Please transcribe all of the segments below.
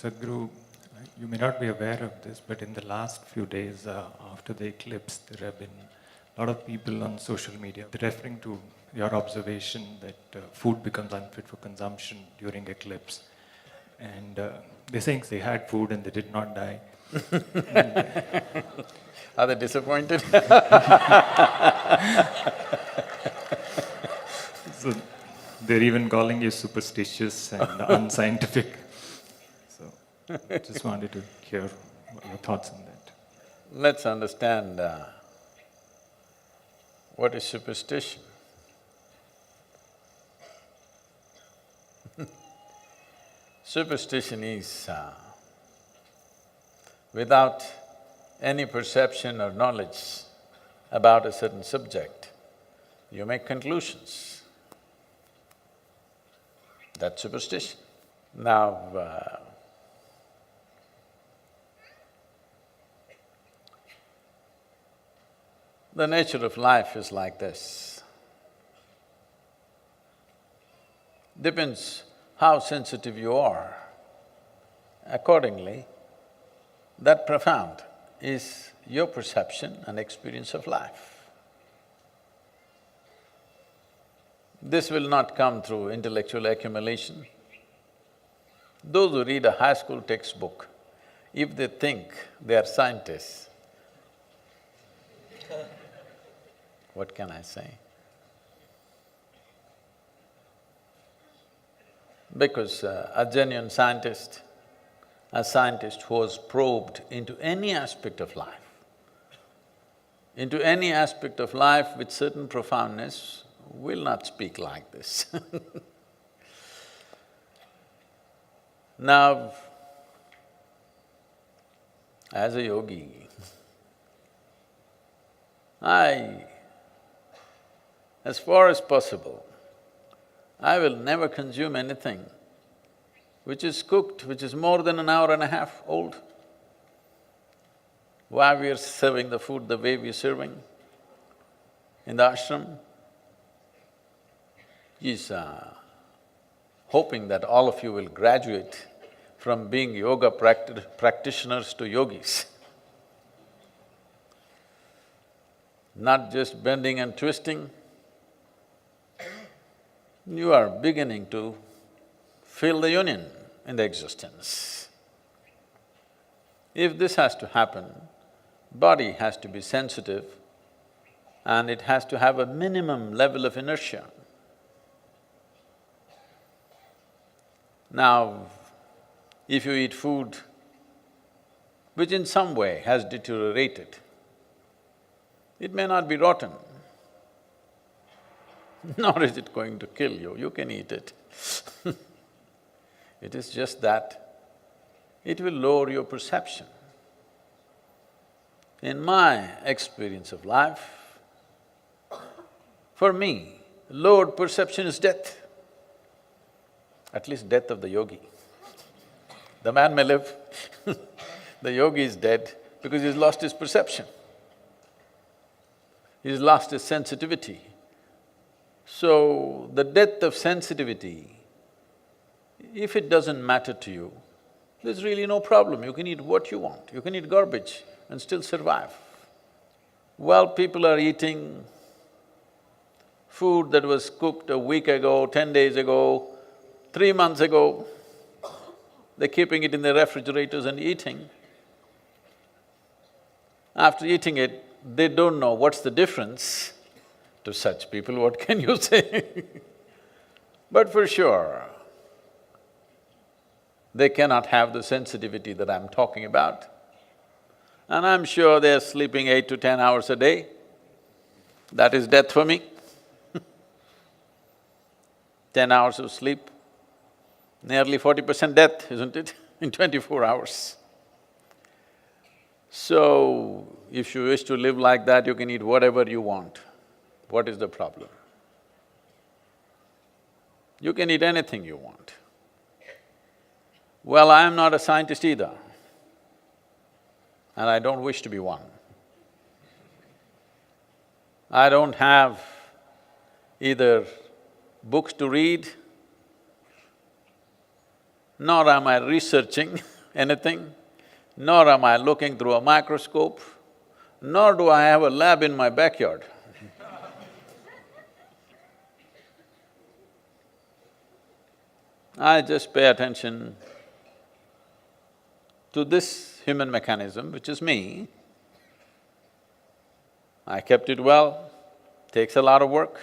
Sadhguru, you may not be aware of this, but in the last few days after the eclipse, there have been a lot of people on social media referring to your observation that food becomes unfit for consumption during eclipse. And they're saying they had food and they did not die. Are they disappointed? So they're even calling you superstitious and unscientific. So just wanted to hear your thoughts on that. Let's understand what is superstition. Superstition is without any perception or knowledge about a certain subject, you make conclusions. That's superstition. Now, the nature of life is like this. Depends how sensitive you are. Accordingly, that profound is your perception and experience of life. This will not come through intellectual accumulation. Those who read a high school textbook, if they think they are scientists, what can I say? Because a genuine scientist, a scientist who has probed into any aspect of life, with certain profoundness, will not speak like this. Now, as a yogi, as far as possible, I will never consume anything which is cooked, which is more than an hour and a half old. Why we are serving the food the way we are serving in the ashram is hoping that all of you will graduate from being yoga practitioners to yogis. Not just bending and twisting, you are beginning to feel the union in the existence. If this has to happen, body has to be sensitive and it has to have a minimum level of inertia. Now, if you eat food which in some way has deteriorated, it may not be rotten, nor is it going to kill you, you can eat it. It is just that it will lower your perception. In my experience of life, for me, lowered perception is death, at least death of the yogi. The man may live, the yogi is dead because he's lost his perception. He's lost his sensitivity. So, the death of sensitivity, if it doesn't matter to you, there's really no problem, you can eat what you want, you can eat garbage and still survive. While people are eating food that was cooked a week ago, 10 days ago, 3 months ago, they're keeping it in their refrigerators and eating. After eating it, they don't know what's the difference. To such people, what can you say? But for sure, they cannot have the sensitivity that I'm talking about. And I'm sure they're sleeping 8 to 10 hours a day. That is death for me. 10 hours of sleep, nearly 40% death, isn't it, in 24 hours. So, if you wish to live like that, you can eat whatever you want. What is the problem? You can eat anything you want. Well, I am not a scientist either, and I don't wish to be one. I don't have either books to read, nor am I researching anything, nor am I looking through a microscope, nor do I have a lab in my backyard. I just pay attention to this human mechanism, which is me. I kept it well, takes a lot of work.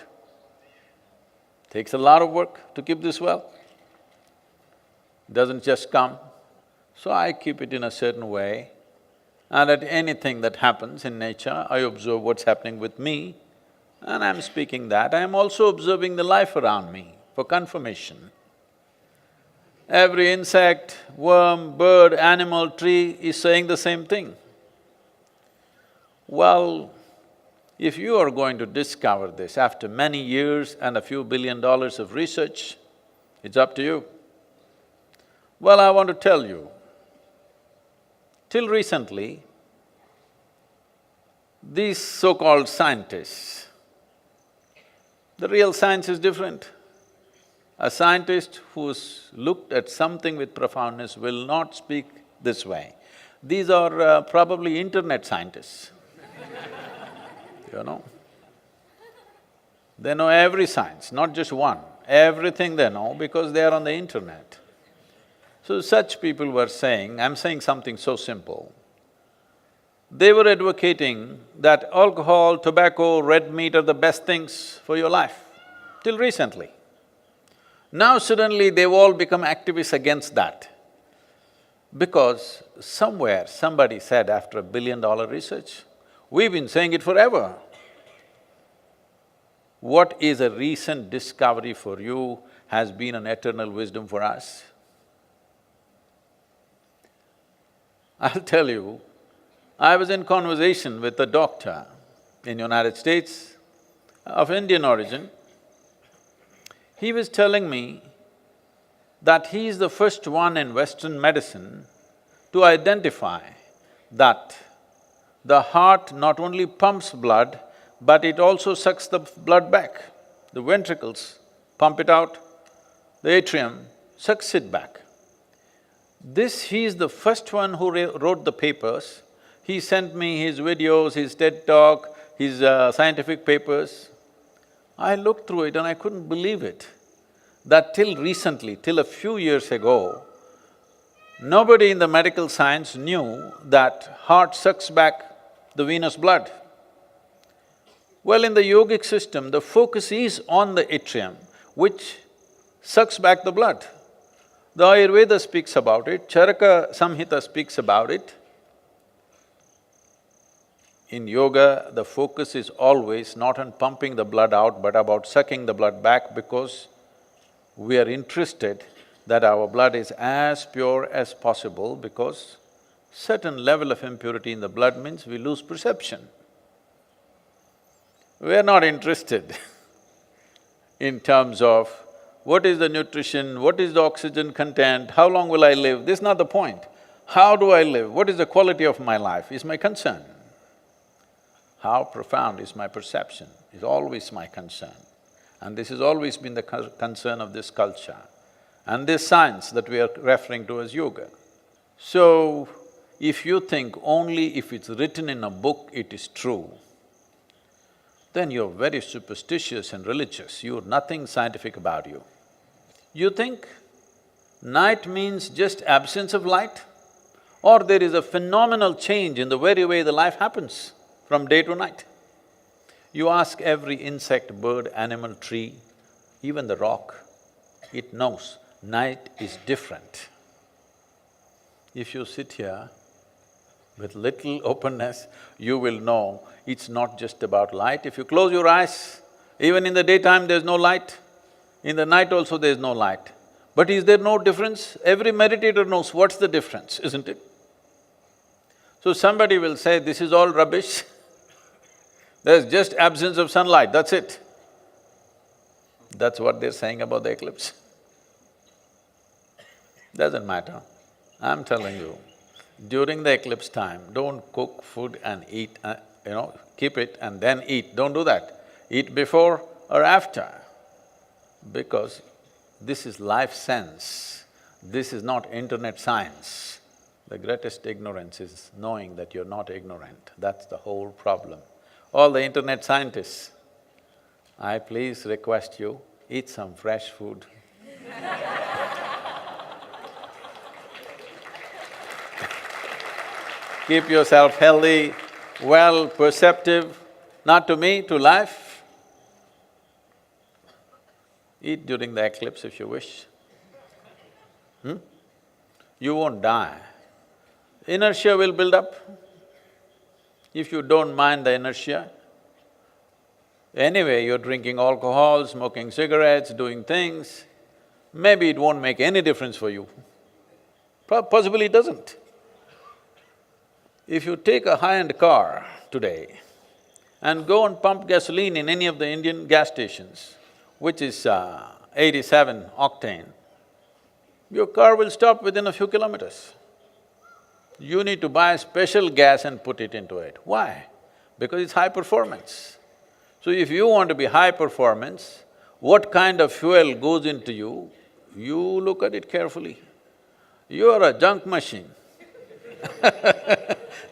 Takes a lot of work to keep this well. Doesn't just come. So I keep it in a certain way, and at anything that happens in nature, I observe what's happening with me, and I'm speaking that. I am also observing the life around me for confirmation. Every insect, worm, bird, animal, tree is saying the same thing. Well, if you are going to discover this after many years and a few $1 billion of research, it's up to you. Well, I want to tell you, till recently, these so-called scientists, the real science is different. A scientist who's looked at something with profoundness will not speak this way. These are probably internet scientists, you know. They know every science, not just one, everything they know because they are on the internet. So such people were saying, I'm saying something so simple. They were advocating that alcohol, tobacco, red meat are the best things for your life, till recently. Now suddenly they've all become activists against that, because somewhere somebody said after $1 billion research, we've been saying it forever. What is a recent discovery for you has been an eternal wisdom for us. I'll tell you, I was in conversation with a doctor in United States of Indian origin. He was telling me that he is the first one in Western medicine to identify that the heart not only pumps blood, but it also sucks the blood back. The ventricles pump it out, the atrium sucks it back. He is the first one who wrote the papers. He sent me his videos, his TED talk, his scientific papers. I looked through it and I couldn't believe it, that till recently, till a few years ago, nobody in the medical science knew that heart sucks back the venous blood. Well, in the yogic system, the focus is on the atrium, which sucks back the blood. The Ayurveda speaks about it, Charaka Samhita speaks about it. In yoga, the focus is always not on pumping the blood out, but about sucking the blood back, because we are interested that our blood is as pure as possible, because certain level of impurity in the blood means we lose perception. We are not interested in terms of what is the nutrition, what is the oxygen content, how long will I live, this is not the point. How do I live, what is the quality of my life is my concern. How profound is my perception is always my concern. And this has always been the concern of this culture and this science that we are referring to as yoga. So, if you think only if it's written in a book it is true, then you're very superstitious and religious, you're nothing scientific about you. You think night means just absence of light, or there is a phenomenal change in the very way the life happens from day to night. You ask every insect, bird, animal, tree, even the rock, it knows night is different. If you sit here with little openness, you will know it's not just about light. If you close your eyes, even in the daytime there's no light, in the night also there's no light. But is there no difference? Every meditator knows what's the difference, isn't it? So somebody will say, this is all rubbish, there's just absence of sunlight, that's it. That's what they're saying about the eclipse. Doesn't matter. I'm telling you, during the eclipse time, don't cook food and eat, keep it and then eat, don't do that. Eat before or after, because this is life sense, this is not internet science. The greatest ignorance is knowing that you're not ignorant, that's the whole problem. All the internet scientists, I please request you, eat some fresh food. Keep yourself healthy, well, perceptive, not to me, to life. Eat during the eclipse if you wish. You won't die. Inertia will build up. If you don't mind the inertia, anyway, you're drinking alcohol, smoking cigarettes, doing things, maybe it won't make any difference for you. Possibly it doesn't. If you take a high-end car today and go and pump gasoline in any of the Indian gas stations, which is 87 octane, your car will stop within a few kilometers. You need to buy special gas and put it into it. Why? Because it's high performance. So if you want to be high performance, what kind of fuel goes into you, you look at it carefully. You are a junk machine.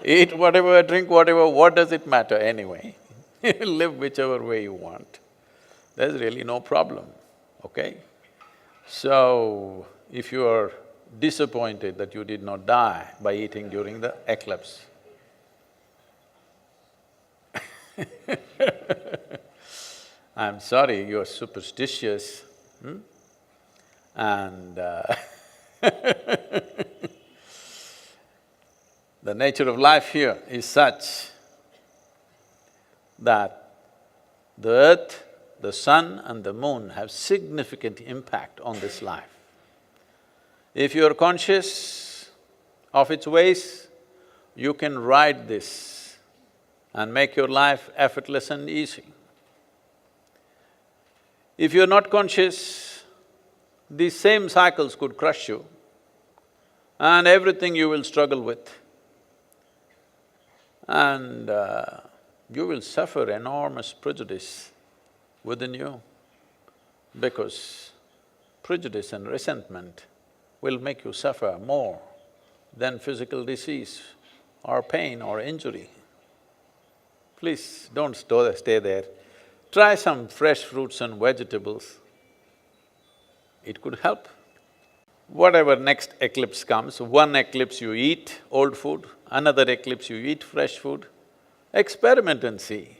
Eat whatever, drink whatever, what does it matter anyway? Live whichever way you want. There's really no problem, okay? So, if you are disappointed that you did not die by eating during the eclipse, I'm sorry, you're superstitious, and the nature of life here is such that the earth, the sun and the moon have significant impact on this life. If you're conscious of its ways, you can ride this and make your life effortless and easy. If you're not conscious, these same cycles could crush you and everything you will struggle with. And you will suffer enormous prejudice within you, because prejudice and resentment will make you suffer more than physical disease or pain or injury. Please don't stay there. Try some fresh fruits and vegetables. It could help. Whatever next eclipse comes, one eclipse you eat old food, another eclipse you eat fresh food, experiment and see.